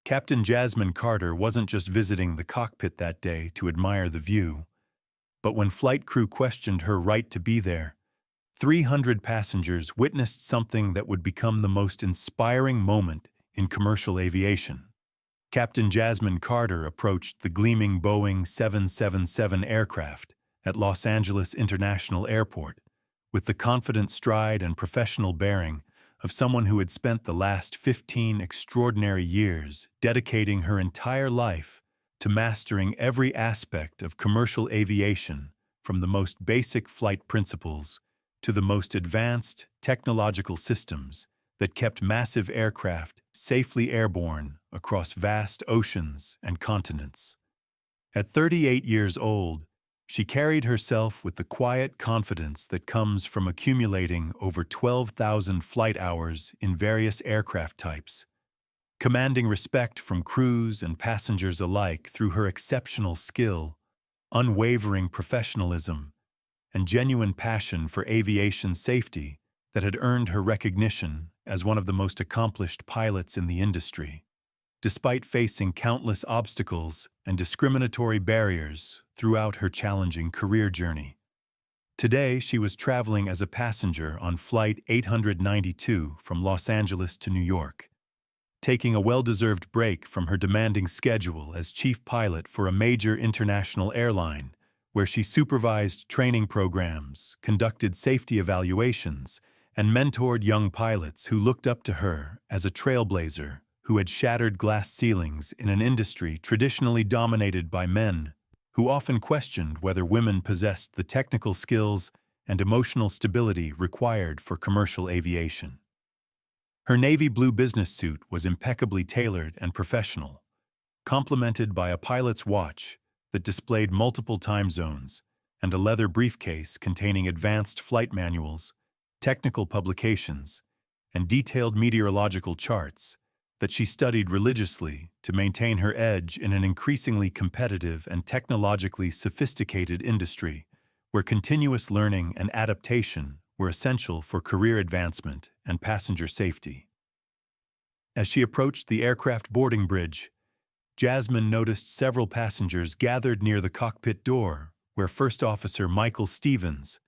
Captain Jasmine Carter wasn't just visiting the cockpit that day to admire the view, but when flight crew questioned her right to be there, 300 passengers witnessed something that would become the most inspiring moment in commercial aviation. Captain Jasmine Carter approached the gleaming Boeing 777 aircraft at Los Angeles International Airport with the confident stride and professional bearing of someone who had spent the last 15 extraordinary years dedicating her entire life to mastering every aspect of commercial aviation, from the most basic flight principles to the most advanced technological systems that kept massive aircraft safely airborne across vast oceans and continents. At 38 years old, she carried herself with the quiet confidence that comes from accumulating over 12,000 flight hours in various aircraft types, commanding respect from crews and passengers alike through her exceptional skill, unwavering professionalism, and genuine passion for aviation safety that had earned her recognition as one of the most accomplished pilots in the industry. Despite facing countless obstacles and discriminatory barriers throughout her challenging career journey. Today, she was traveling as a passenger on Flight 892 from Los Angeles to New York, taking a well-deserved break from her demanding schedule as chief pilot for a major international airline, where she supervised training programs, conducted safety evaluations, and mentored young pilots who looked up to her as a trailblazer who had shattered glass ceilings in an industry traditionally dominated by men, who often questioned whether women possessed the technical skills and emotional stability required for commercial aviation. Her navy blue business suit was impeccably tailored and professional, complemented by a pilot's watch that displayed multiple time zones and a leather briefcase containing advanced flight manuals, technical publications, and detailed meteorological charts that she studied religiously to maintain her edge in an increasingly competitive and technologically sophisticated industry where continuous learning and adaptation were essential for career advancement and passenger safety. As she approached the aircraft boarding bridge, Jasmine noticed several passengers gathered near the cockpit door where First Officer Michael Stevens,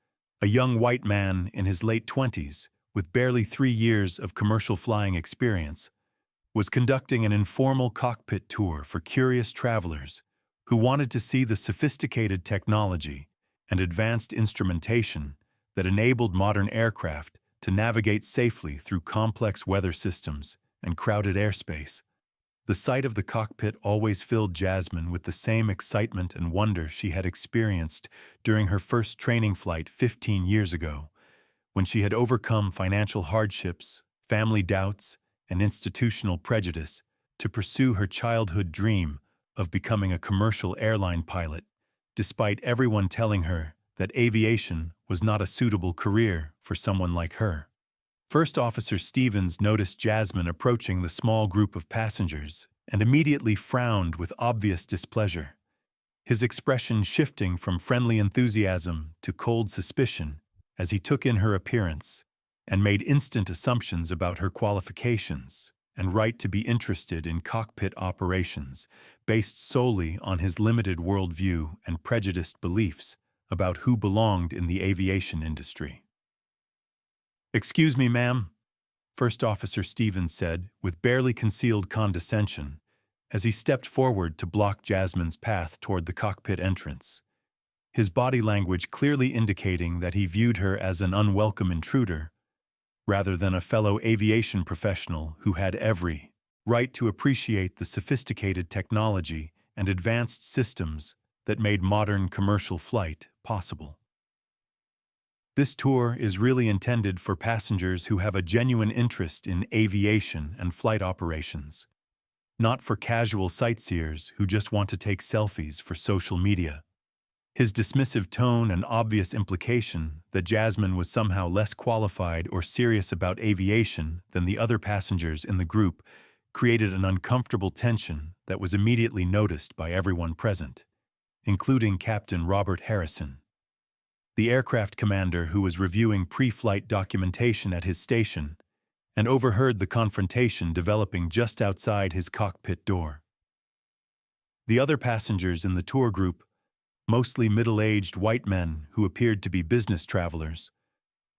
a young white man in his late 20s with barely 3 years of commercial flying experience, was conducting an informal cockpit tour for curious travelers who wanted to see the sophisticated technology and advanced instrumentation that enabled modern aircraft to navigate safely through complex weather systems and crowded airspace. The sight of the cockpit always filled Jasmine with the same excitement and wonder she had experienced during her first training flight 15 years ago, when she had overcome financial hardships, family doubts, and institutional prejudice to pursue her childhood dream of becoming a commercial airline pilot, despite everyone telling her that aviation was not a suitable career for someone like her. First Officer Stevens noticed Jasmine approaching the small group of passengers and immediately frowned with obvious displeasure, his expression shifting from friendly enthusiasm to cold suspicion as he took in her appearance and made instant assumptions about her qualifications and right to be interested in cockpit operations based solely on his limited worldview and prejudiced beliefs about who belonged in the aviation industry. "Excuse me, ma'am," First Officer Stevens said with barely concealed condescension as he stepped forward to block Jasmine's path toward the cockpit entrance, his body language clearly indicating that he viewed her as an unwelcome intruder rather than a fellow aviation professional who had every right to appreciate the sophisticated technology and advanced systems that made modern commercial flight possible. This tour is really intended for passengers who have a genuine interest in aviation and flight operations, not for casual sightseers who just want to take selfies for social media. His dismissive tone and obvious implication that Jasmine was somehow less qualified or serious about aviation than the other passengers in the group created an uncomfortable tension that was immediately noticed by everyone present, including Captain Robert Harrison, the aircraft commander who was reviewing pre-flight documentation at his station and overheard the confrontation developing just outside his cockpit door. The other passengers in the tour group, mostly middle-aged white men who appeared to be business travelers,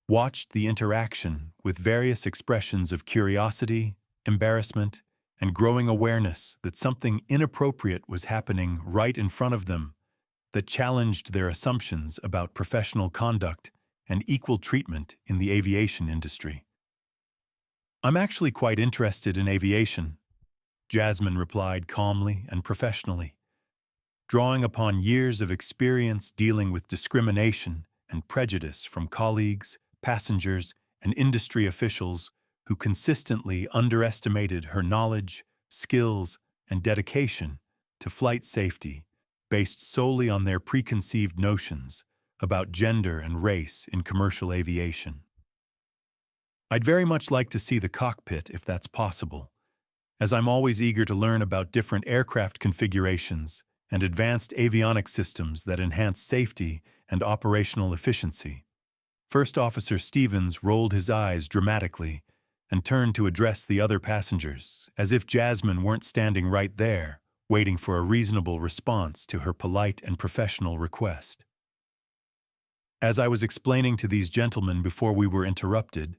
watched the interaction with various expressions of curiosity, embarrassment, and growing awareness that something inappropriate was happening right in front of them that challenged their assumptions about professional conduct and equal treatment in the aviation industry. "I'm actually quite interested in aviation," Jasmine replied calmly and professionally, drawing upon years of experience dealing with discrimination and prejudice from colleagues, passengers, and industry officials who consistently underestimated her knowledge, skills, and dedication to flight safety based solely on their preconceived notions about gender and race in commercial aviation. "I'd very much like to see the cockpit if that's possible, as I'm always eager to learn about different aircraft configurations and advanced avionics systems that enhance safety and operational efficiency." First Officer Stevens rolled his eyes dramatically and turned to address the other passengers, as if Jasmine weren't standing right there, waiting for a reasonable response to her polite and professional request. "As I was explaining to these gentlemen before we were interrupted,"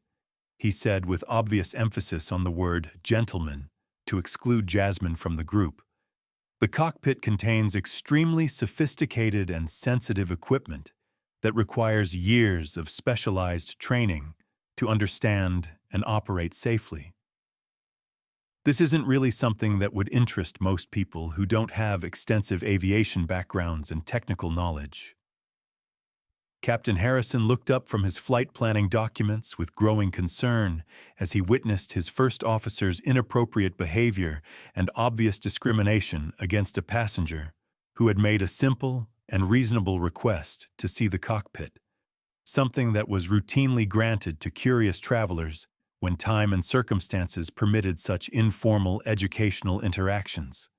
he said with obvious emphasis on the word gentleman to exclude Jasmine from the group, "the cockpit contains extremely sophisticated and sensitive equipment that requires years of specialized training to understand and operate safely. This isn't really something that would interest most people who don't have extensive aviation backgrounds and technical knowledge." Captain Harrison looked up from his flight planning documents with growing concern as he witnessed his first officer's inappropriate behavior and obvious discrimination against a passenger who had made a simple and reasonable request to see the cockpit, something that was routinely granted to curious travelers when time and circumstances permitted such informal educational interactions.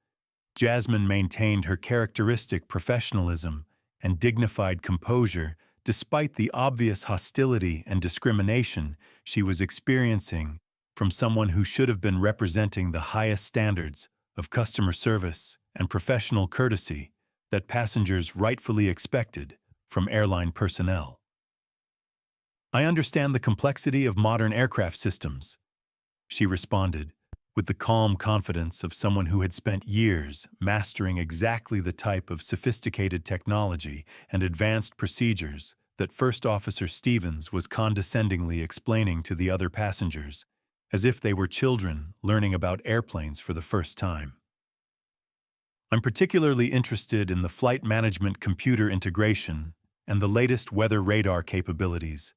Jasmine maintained her characteristic professionalism and dignified composure despite the obvious hostility and discrimination she was experiencing from someone who should have been representing the highest standards of customer service and professional courtesy that passengers rightfully expected from airline personnel. "I understand the complexity of modern aircraft systems," she responded, with the calm confidence of someone who had spent years mastering exactly the type of sophisticated technology and advanced procedures that First Officer Stevens was condescendingly explaining to the other passengers, as if they were children learning about airplanes for the first time. "I'm particularly interested in the flight management computer integration and the latest weather radar capabilities,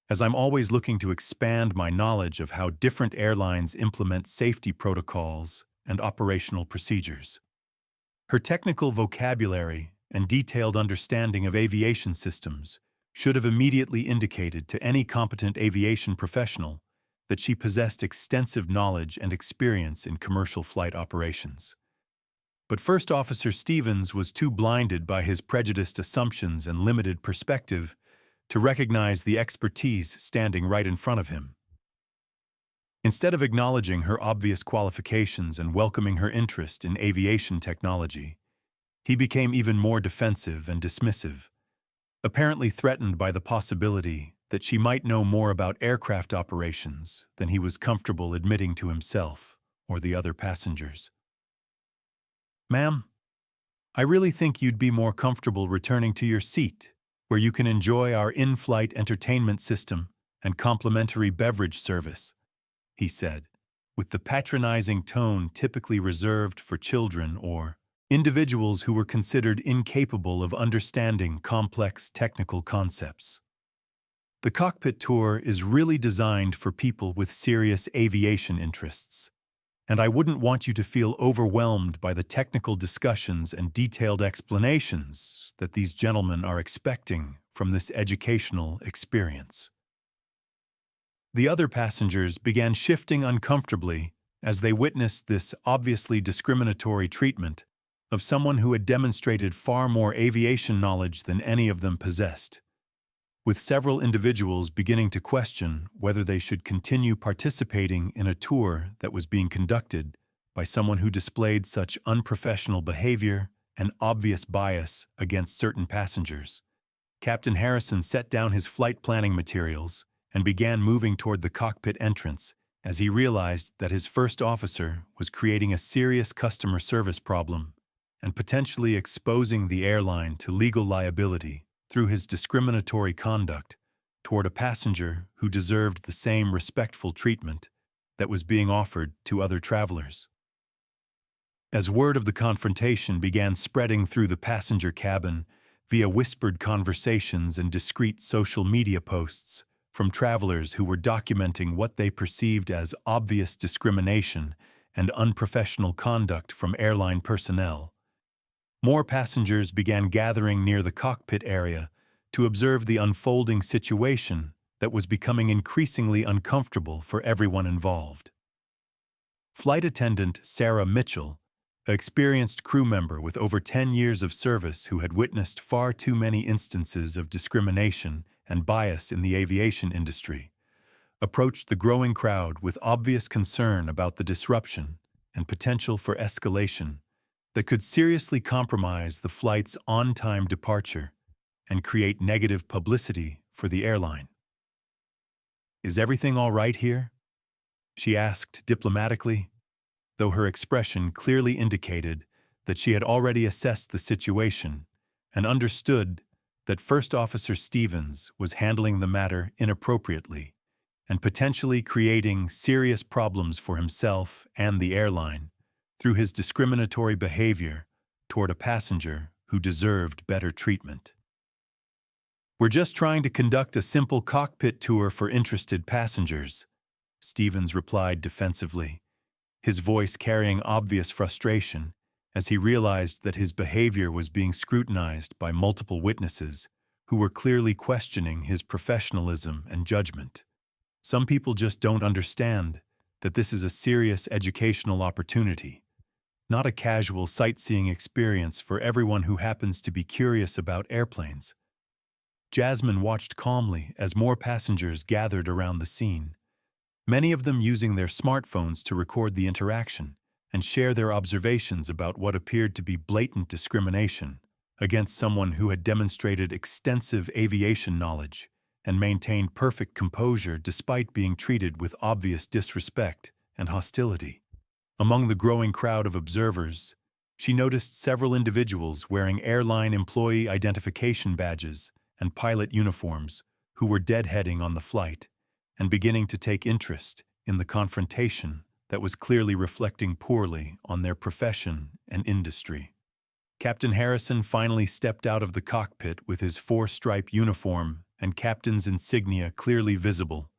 as I'm always looking to expand my knowledge of how different airlines implement safety protocols and operational procedures." Her technical vocabulary and detailed understanding of aviation systems should have immediately indicated to any competent aviation professional that she possessed extensive knowledge and experience in commercial flight operations. But First Officer Stevens was too blinded by his prejudiced assumptions and limited perspective to recognize the expertise standing right in front of him. Instead of acknowledging her obvious qualifications and welcoming her interest in aviation technology, he became even more defensive and dismissive, apparently threatened by the possibility that she might know more about aircraft operations than he was comfortable admitting to himself or the other passengers. "Ma'am, I really think you'd be more comfortable returning to your seat, where you can enjoy our in-flight entertainment system and complimentary beverage service," he said, with the patronizing tone typically reserved for children or individuals who were considered incapable of understanding complex technical concepts. "The cockpit tour is really designed for people with serious aviation interests, and I wouldn't want you to feel overwhelmed by the technical discussions and detailed explanations that these gentlemen are expecting from this educational experience." The other passengers began shifting uncomfortably as they witnessed this obviously discriminatory treatment of someone who had demonstrated far more aviation knowledge than any of them possessed. with several individuals beginning to question whether they should continue participating in a tour that was being conducted by someone who displayed such unprofessional behavior and obvious bias against certain passengers. Captain Harrison set down his flight planning materials and began moving toward the cockpit entrance as he realized that his first officer was creating a serious customer service problem and potentially exposing the airline to legal liability through his discriminatory conduct toward a passenger who deserved the same respectful treatment that was being offered to other travelers. As word of the confrontation began spreading through the passenger cabin via whispered conversations and discreet social media posts from travelers who were documenting what they perceived as obvious discrimination and unprofessional conduct from airline personnel, more passengers began gathering near the cockpit area to observe the unfolding situation that was becoming increasingly uncomfortable for everyone involved. Flight attendant Sarah Mitchell, an experienced crew member with over 10 years of service who had witnessed far too many instances of discrimination and bias in the aviation industry, approached the growing crowd with obvious concern about the disruption and potential for escalation that could seriously compromise the flight's on-time departure and create negative publicity for the airline. "Is everything all right here?" she asked diplomatically, though her expression clearly indicated that she had already assessed the situation and understood that First Officer Stevens was handling the matter inappropriately and potentially creating serious problems for himself and the airline through his discriminatory behavior toward a passenger who deserved better treatment. "We're just trying to conduct a simple cockpit tour for interested passengers," Stevens replied defensively, his voice carrying obvious frustration as he realized that his behavior was being scrutinized by multiple witnesses who were clearly questioning his professionalism and judgment. "Some people just don't understand that this is a serious educational opportunity, not a casual sightseeing experience for everyone who happens to be curious about airplanes." Jasmine watched calmly as more passengers gathered around the scene, many of them using their smartphones to record the interaction and share their observations about what appeared to be blatant discrimination against someone who had demonstrated extensive aviation knowledge and maintained perfect composure despite being treated with obvious disrespect and hostility. Among the growing crowd of observers, she noticed several individuals wearing airline employee identification badges and pilot uniforms who were deadheading on the flight and beginning to take interest in the confrontation that was clearly reflecting poorly on their profession and industry. Captain Harrison finally stepped out of the cockpit with his four-stripe uniform and captain's insignia clearly visible,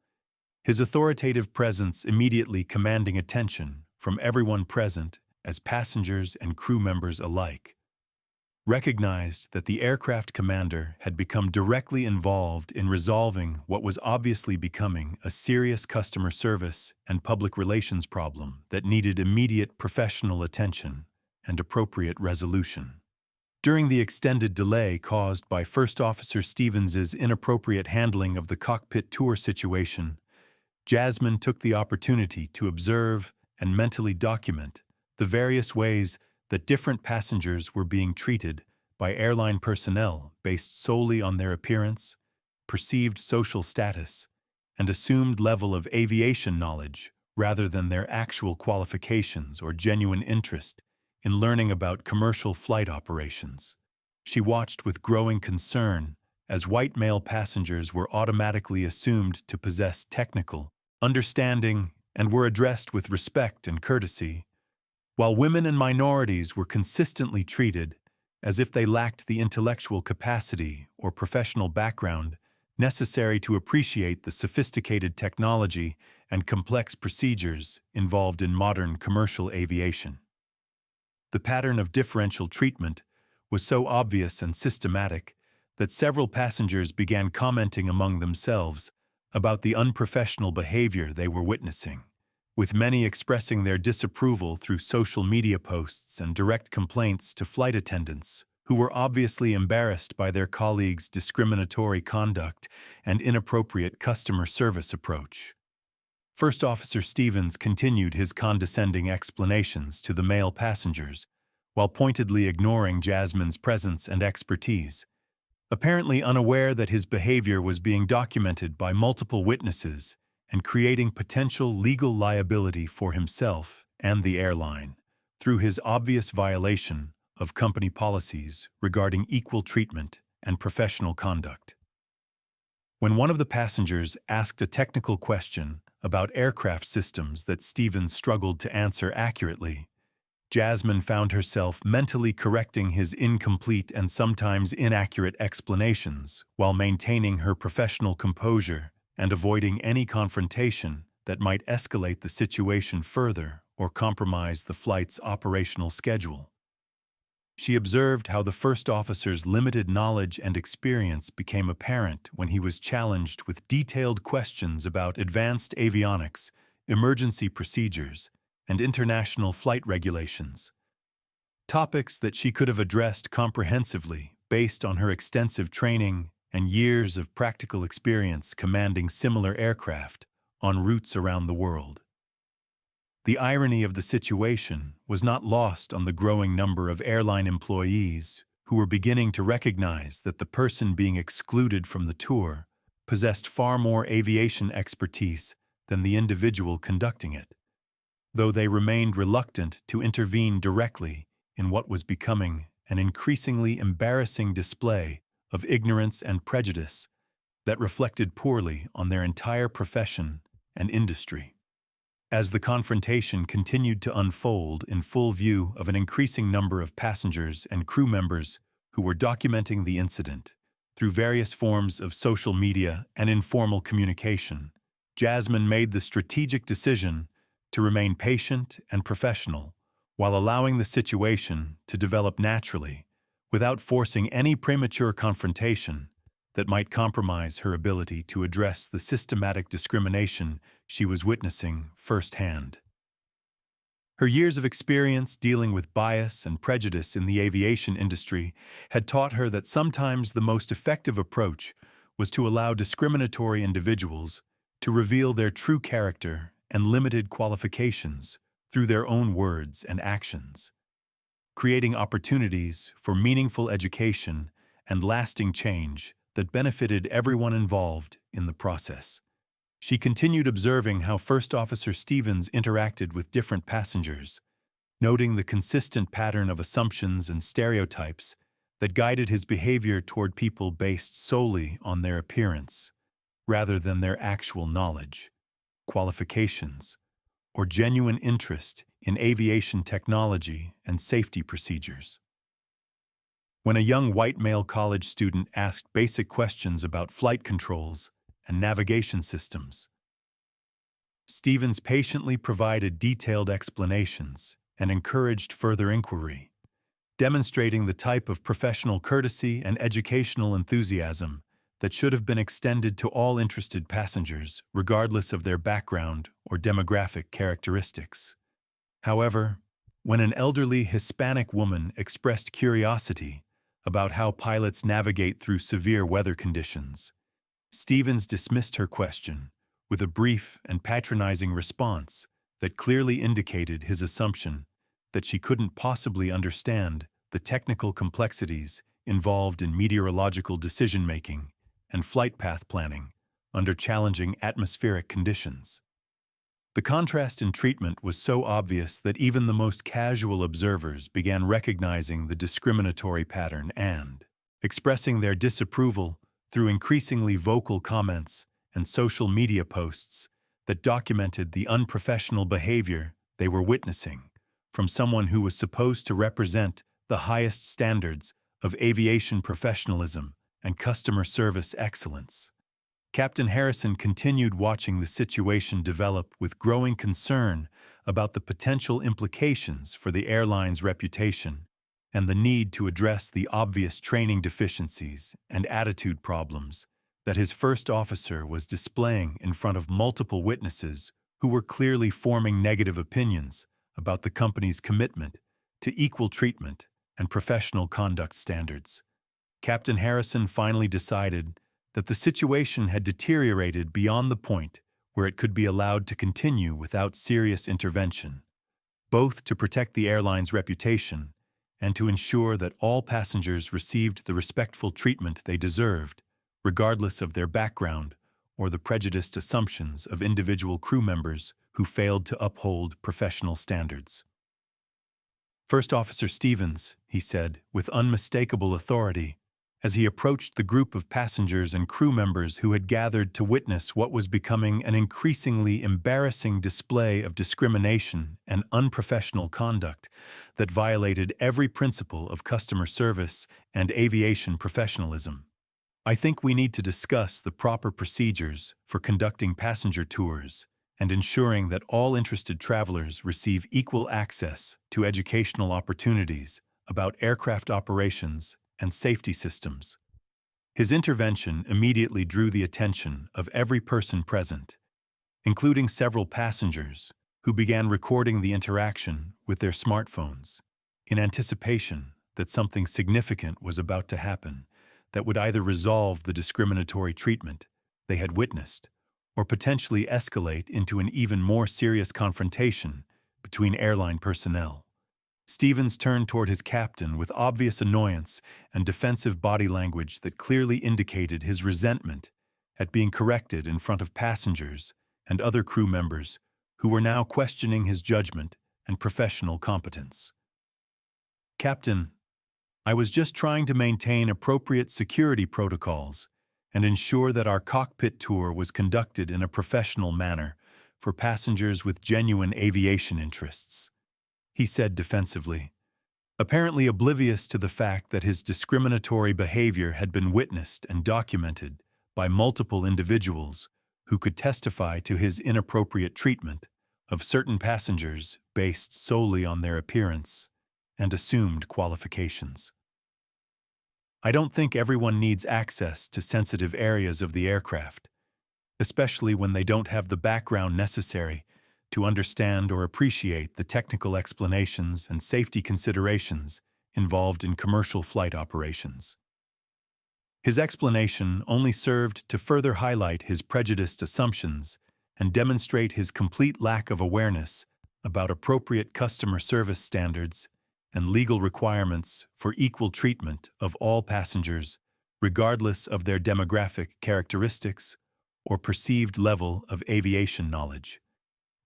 his authoritative presence immediately commanding attention from everyone present as passengers and crew members alike, recognized that the aircraft commander had become directly involved in resolving what was obviously becoming a serious customer service and public relations problem that needed immediate professional attention and appropriate resolution. During the extended delay caused by First Officer Stevens's inappropriate handling of the cockpit tour situation, Jasmine took the opportunity to observe and mentally document the various ways that different passengers were being treated by airline personnel based solely on their appearance, perceived social status, and assumed level of aviation knowledge rather than their actual qualifications or genuine interest in learning about commercial flight operations. She watched with growing concern as white male passengers were automatically assumed to possess technical understanding and were addressed with respect and courtesy, while women and minorities were consistently treated as if they lacked the intellectual capacity or professional background necessary to appreciate the sophisticated technology and complex procedures involved in modern commercial aviation. The pattern of differential treatment was so obvious and systematic that several passengers began commenting among themselves about the unprofessional behavior they were witnessing, with many expressing their disapproval through social media posts and direct complaints to flight attendants who were obviously embarrassed by their colleagues' discriminatory conduct and inappropriate customer service approach. First Officer Stevens continued his condescending explanations to the male passengers, while pointedly ignoring Jasmine's presence and expertise, apparently unaware that his behavior was being documented by multiple witnesses and creating potential legal liability for himself and the airline through his obvious violation of company policies regarding equal treatment and professional conduct. When one of the passengers asked a technical question about aircraft systems that Stevens struggled to answer accurately, Jasmine found herself mentally correcting his incomplete and sometimes inaccurate explanations while maintaining her professional composure and avoiding any confrontation that might escalate the situation further or compromise the flight's operational schedule. She observed how the first officer's limited knowledge and experience became apparent when he was challenged with detailed questions about advanced avionics, emergency procedures, and international flight regulations. Topics that she could have addressed comprehensively based on her extensive training and years of practical experience commanding similar aircraft on routes around the world. The irony of the situation was not lost on the growing number of airline employees who were beginning to recognize that the person being excluded from the tour possessed far more aviation expertise than the individual conducting it, though they remained reluctant to intervene directly in what was becoming an increasingly embarrassing display of ignorance and prejudice that reflected poorly on their entire profession and industry. As the confrontation continued to unfold in full view of an increasing number of passengers and crew members who were documenting the incident through various forms of social media and informal communication, Jasmine made the strategic decision to remain patient and professional while allowing the situation to develop naturally without forcing any premature confrontation that might compromise her ability to address the systematic discrimination she was witnessing firsthand. Her years of experience dealing with bias and prejudice in the aviation industry had taught her that sometimes the most effective approach was to allow discriminatory individuals to reveal their true character and limited qualifications through their own words and actions, creating opportunities for meaningful education and lasting change that benefited everyone involved in the process. She continued observing how First Officer Stevens interacted with different passengers, noting the consistent pattern of assumptions and stereotypes that guided his behavior toward people based solely on their appearance, rather than their actual knowledge, qualifications, or genuine interest in aviation technology and safety procedures. When a young white male college student asked basic questions about flight controls and navigation systems, Stevens patiently provided detailed explanations and encouraged further inquiry, demonstrating the type of professional courtesy and educational enthusiasm that should have been extended to all interested passengers, regardless of their background or demographic characteristics. However, when an elderly Hispanic woman expressed curiosity about how pilots navigate through severe weather conditions, Stevens dismissed her question with a brief and patronizing response that clearly indicated his assumption that she couldn't possibly understand the technical complexities involved in meteorological decision-making and flight path planning under challenging atmospheric conditions. The contrast in treatment was so obvious that even the most casual observers began recognizing the discriminatory pattern and expressing their disapproval through increasingly vocal comments and social media posts that documented the unprofessional behavior they were witnessing from someone who was supposed to represent the highest standards of aviation professionalism and customer service excellence. Captain Harrison continued watching the situation develop with growing concern about the potential implications for the airline's reputation and the need to address the obvious training deficiencies and attitude problems that his first officer was displaying in front of multiple witnesses who were clearly forming negative opinions about the company's commitment to equal treatment and professional conduct standards. Captain Harrison finally decided that the situation had deteriorated beyond the point where it could be allowed to continue without serious intervention, both to protect the airline's reputation and to ensure that all passengers received the respectful treatment they deserved, regardless of their background or the prejudiced assumptions of individual crew members who failed to uphold professional standards. "First Officer Stevens," he said, with unmistakable authority, as he approached the group of passengers and crew members who had gathered to witness what was becoming an increasingly embarrassing display of discrimination and unprofessional conduct that violated every principle of customer service and aviation professionalism. "I think we need to discuss the proper procedures for conducting passenger tours and ensuring that all interested travelers receive equal access to educational opportunities about aircraft operations and safety systems." His intervention immediately drew the attention of every person present, including several passengers who began recording the interaction with their smartphones in anticipation that something significant was about to happen that would either resolve the discriminatory treatment they had witnessed or potentially escalate into an even more serious confrontation between airline personnel. Stevens turned toward his captain with obvious annoyance and defensive body language that clearly indicated his resentment at being corrected in front of passengers and other crew members who were now questioning his judgment and professional competence. "Captain, I was just trying to maintain appropriate security protocols and ensure that our cockpit tour was conducted in a professional manner for passengers with genuine aviation interests," he said defensively, apparently oblivious to the fact that his discriminatory behavior had been witnessed and documented by multiple individuals who could testify to his inappropriate treatment of certain passengers based solely on their appearance and assumed qualifications. "I don't think everyone needs access to sensitive areas of the aircraft, especially when they don't have the background necessary to understand or appreciate the technical explanations and safety considerations involved in commercial flight operations." His explanation only served to further highlight his prejudiced assumptions and demonstrate his complete lack of awareness about appropriate customer service standards and legal requirements for equal treatment of all passengers, regardless of their demographic characteristics or perceived level of aviation knowledge.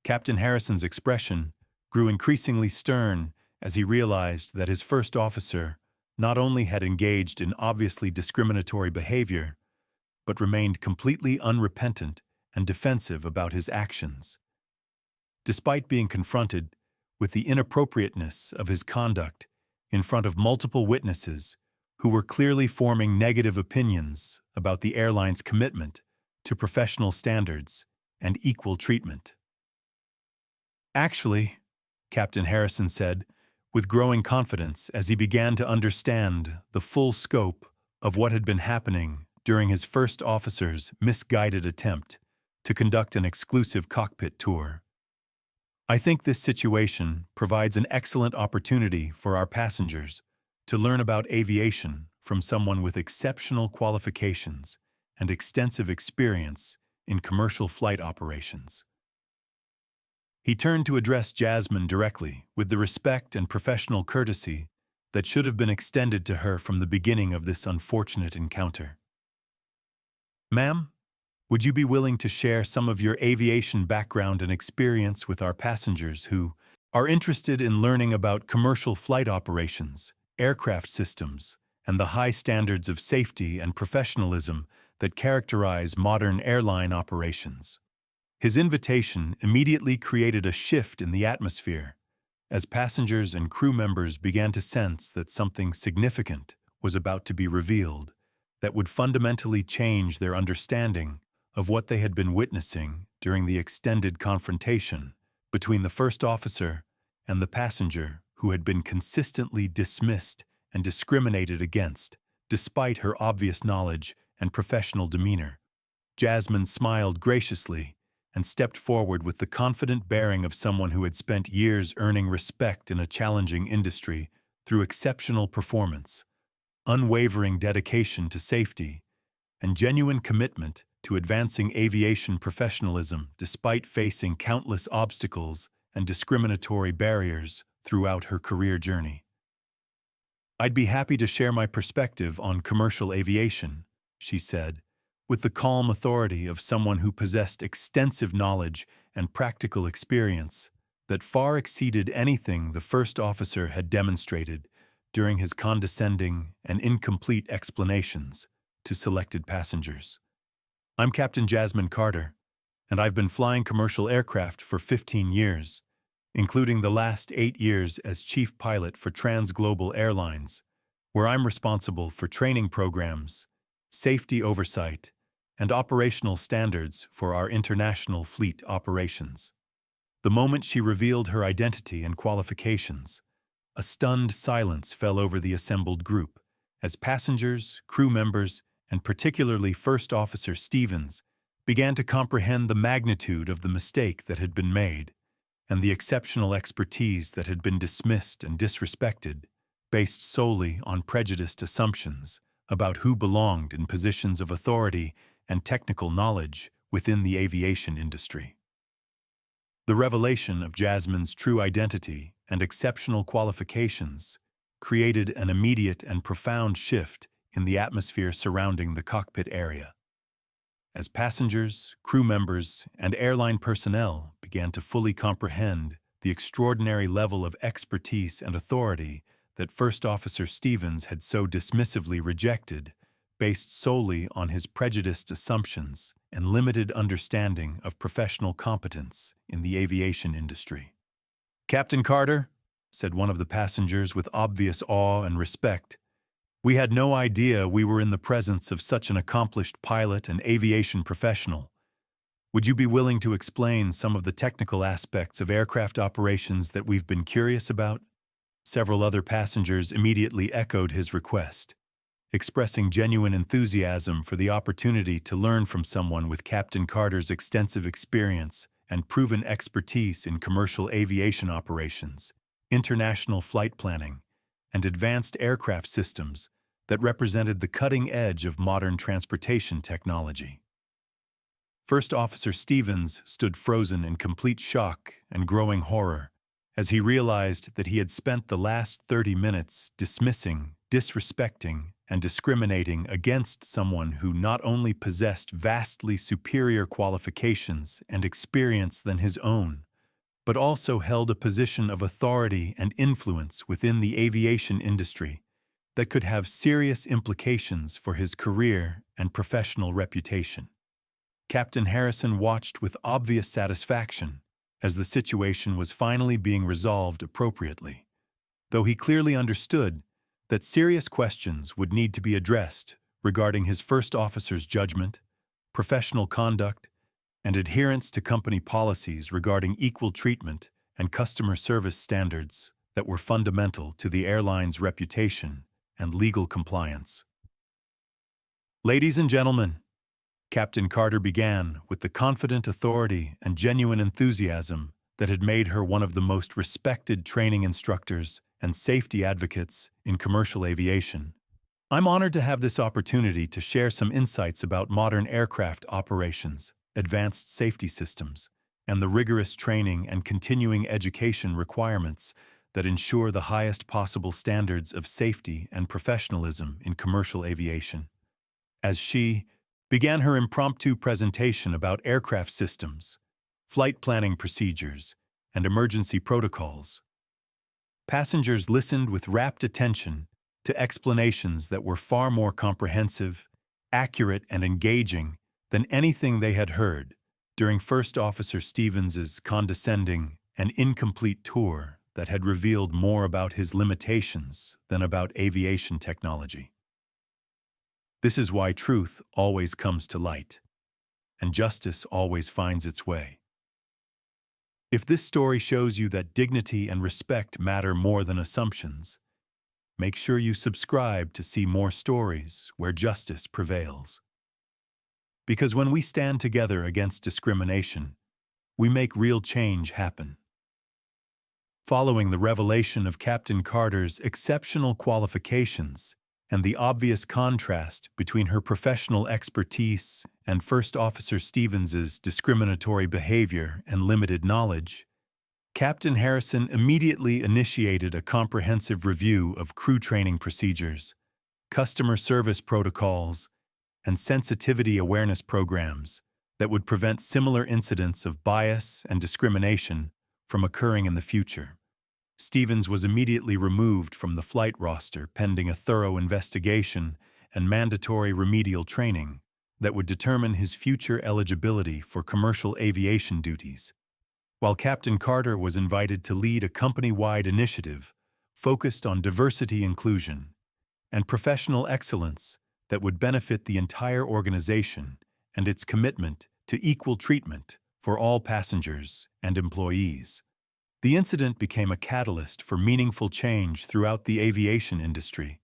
Captain Harrison's expression grew increasingly stern as he realized that his first officer not only had engaged in obviously discriminatory behavior, but remained completely unrepentant and defensive about his actions. Despite being confronted with the inappropriateness of his conduct in front of multiple witnesses who were clearly forming negative opinions about the airline's commitment to professional standards and equal treatment. "Actually," Captain Harrison said, with growing confidence as he began to understand the full scope of what had been happening during his first officer's misguided attempt to conduct an exclusive cockpit tour, "I think this situation provides an excellent opportunity for our passengers to learn about aviation from someone with exceptional qualifications and extensive experience in commercial flight operations." He turned to address Jasmine directly with the respect and professional courtesy that should have been extended to her from the beginning of this unfortunate encounter. "Ma'am, would you be willing to share some of your aviation background and experience with our passengers who are interested in learning about commercial flight operations, aircraft systems, and the high standards of safety and professionalism that characterize modern airline operations?" His invitation immediately created a shift in the atmosphere, as passengers and crew members began to sense that something significant was about to be revealed that would fundamentally change their understanding of what they had been witnessing during the extended confrontation between the first officer and the passenger who had been consistently dismissed and discriminated against, despite her obvious knowledge and professional demeanor. Jasmine smiled graciously and stepped forward with the confident bearing of someone who had spent years earning respect in a challenging industry through exceptional performance, unwavering dedication to safety, and genuine commitment to advancing aviation professionalism despite facing countless obstacles and discriminatory barriers throughout her career journey. "I'd be happy to share my perspective on commercial aviation," she said, with the calm authority of someone who possessed extensive knowledge and practical experience that far exceeded anything the first officer had demonstrated during his condescending and incomplete explanations to selected passengers. "I'm Captain Jasmine Carter, and I've been flying commercial aircraft for 15 years, including the last 8 years as chief pilot for Transglobal Airlines, where I'm responsible for training programs, safety oversight, and operational standards for our international fleet operations." The moment she revealed her identity and qualifications, a stunned silence fell over the assembled group as passengers, crew members, and particularly First Officer Stevens began to comprehend the magnitude of the mistake that had been made and the exceptional expertise that had been dismissed and disrespected based solely on prejudiced assumptions about who belonged in positions of authority and technical knowledge within the aviation industry. The revelation of Jasmine's true identity and exceptional qualifications created an immediate and profound shift in the atmosphere surrounding the cockpit area. As passengers, crew members, and airline personnel began to fully comprehend the extraordinary level of expertise and authority that First Officer Stevens had so dismissively rejected, based solely on his prejudiced assumptions and limited understanding of professional competence in the aviation industry. "Captain Carter," said one of the passengers with obvious awe and respect, "we had no idea we were in the presence of such an accomplished pilot and aviation professional. Would you be willing to explain some of the technical aspects of aircraft operations that we've been curious about?" Several other passengers immediately echoed his request, expressing genuine enthusiasm for the opportunity to learn from someone with Captain Carter's extensive experience and proven expertise in commercial aviation operations, international flight planning, and advanced aircraft systems that represented the cutting edge of modern transportation technology. First Officer Stevens stood frozen in complete shock and growing horror as he realized that he had spent the last 30 minutes dismissing, disrespecting, and discriminating against someone who not only possessed vastly superior qualifications and experience than his own, but also held a position of authority and influence within the aviation industry that could have serious implications for his career and professional reputation. Captain Harrison watched with obvious satisfaction as the situation was finally being resolved appropriately, though he clearly understood that serious questions would need to be addressed regarding his first officer's judgment, professional conduct, and adherence to company policies regarding equal treatment and customer service standards that were fundamental to the airline's reputation and legal compliance. "Ladies and gentlemen," Captain Carter began with the confident authority and genuine enthusiasm that had made her one of the most respected training instructors and safety advocates in commercial aviation. "I'm honored to have this opportunity to share some insights about modern aircraft operations, advanced safety systems, and the rigorous training and continuing education requirements that ensure the highest possible standards of safety and professionalism in commercial aviation." As she began her impromptu presentation about aircraft systems, flight planning procedures, and emergency protocols, passengers listened with rapt attention to explanations that were far more comprehensive, accurate, and engaging than anything they had heard during First Officer Stevens's condescending and incomplete tour that had revealed more about his limitations than about aviation technology. This is why truth always comes to light, and justice always finds its way. If this story shows you that dignity and respect matter more than assumptions, make sure you subscribe to see more stories where justice prevails. Because when we stand together against discrimination, we make real change happen. Following the revelation of Captain Carter's exceptional qualifications and the obvious contrast between her professional expertise and First Officer Stevens's discriminatory behavior and limited knowledge, Captain Harrison immediately initiated a comprehensive review of crew training procedures, customer service protocols, and sensitivity awareness programs that would prevent similar incidents of bias and discrimination from occurring in the future. Stevens was immediately removed from the flight roster pending a thorough investigation and mandatory remedial training that would determine his future eligibility for commercial aviation duties, while Captain Carter was invited to lead a company-wide initiative focused on diversity inclusion and professional excellence that would benefit the entire organization and its commitment to equal treatment for all passengers and employees. The incident became a catalyst for meaningful change throughout the aviation industry,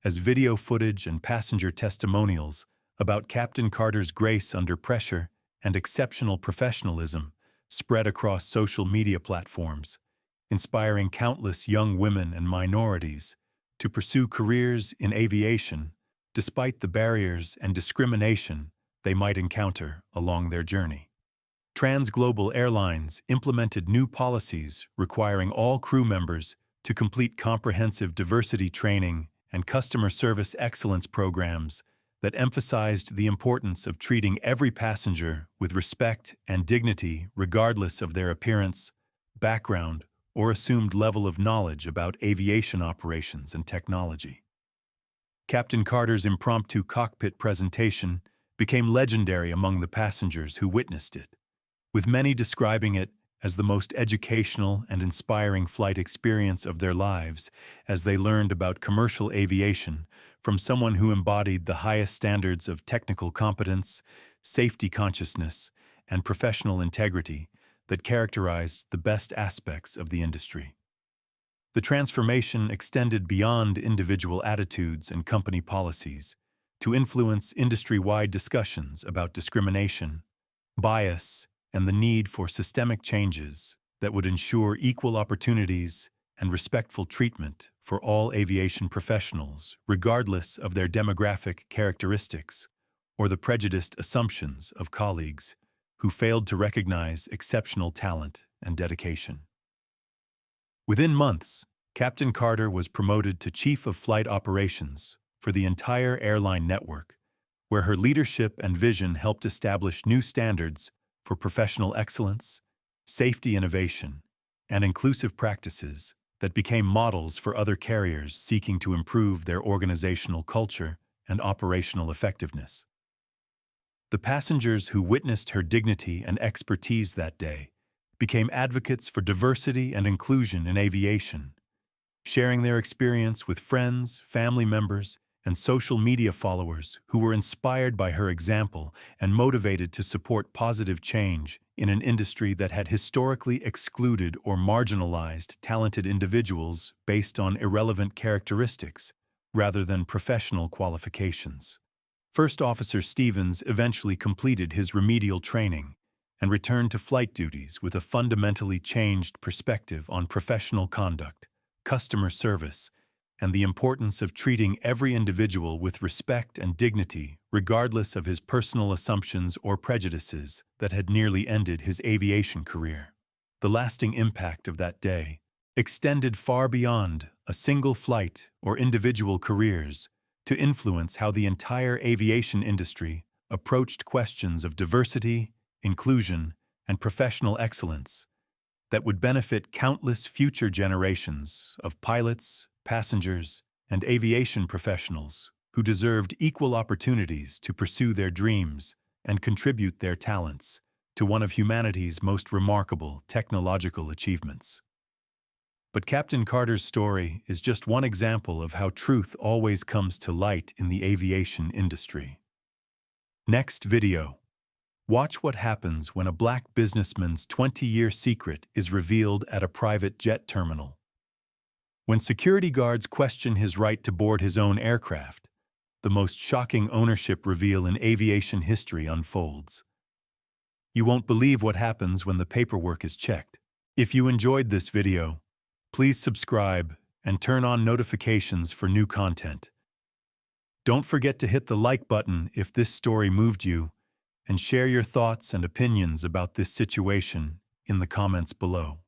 as video footage and passenger testimonials about Captain Carter's grace under pressure and exceptional professionalism spread across social media platforms, inspiring countless young women and minorities to pursue careers in aviation despite the barriers and discrimination they might encounter along their journey. Transglobal Airlines implemented new policies requiring all crew members to complete comprehensive diversity training and customer service excellence programs that emphasized the importance of treating every passenger with respect and dignity regardless of their appearance, background, or assumed level of knowledge about aviation operations and technology. Captain Carter's impromptu cockpit presentation became legendary among the passengers who witnessed it, with many describing it as the most educational and inspiring flight experience of their lives as they learned about commercial aviation from someone who embodied the highest standards of technical competence, safety consciousness, and professional integrity that characterized the best aspects of the industry. The transformation extended beyond individual attitudes and company policies to influence industry-wide discussions about discrimination, bias, and the need for systemic changes that would ensure equal opportunities and respectful treatment for all aviation professionals, regardless of their demographic characteristics or the prejudiced assumptions of colleagues who failed to recognize exceptional talent and dedication. Within months, Captain Carter was promoted to Chief of Flight Operations for the entire airline network, where her leadership and vision helped establish new standards for professional excellence, safety innovation, and inclusive practices that became models for other carriers seeking to improve their organizational culture and operational effectiveness. The passengers who witnessed her dignity and expertise that day became advocates for diversity and inclusion in aviation, sharing their experience with friends, family members, and social media followers who were inspired by her example and motivated to support positive change in an industry that had historically excluded or marginalized talented individuals based on irrelevant characteristics rather than professional qualifications. First Officer Stevens eventually completed his remedial training and returned to flight duties with a fundamentally changed perspective on professional conduct, customer service, and the importance of treating every individual with respect and dignity, regardless of his personal assumptions or prejudices that had nearly ended his aviation career. The lasting impact of that day extended far beyond a single flight or individual careers to influence how the entire aviation industry approached questions of diversity, inclusion, and professional excellence that would benefit countless future generations of pilots, passengers, and aviation professionals who deserved equal opportunities to pursue their dreams and contribute their talents to one of humanity's most remarkable technological achievements. But Captain Carter's story is just one example of how truth always comes to light in the aviation industry. Next video. Watch what happens when a black businessman's 20-year secret is revealed at a private jet terminal. When security guards question his right to board his own aircraft, the most shocking ownership reveal in aviation history unfolds. You won't believe what happens when the paperwork is checked. If you enjoyed this video, Please subscribe and turn on notifications for new content. Don't forget to hit the like button if this story moved you, and share your thoughts and opinions about this situation in the comments below.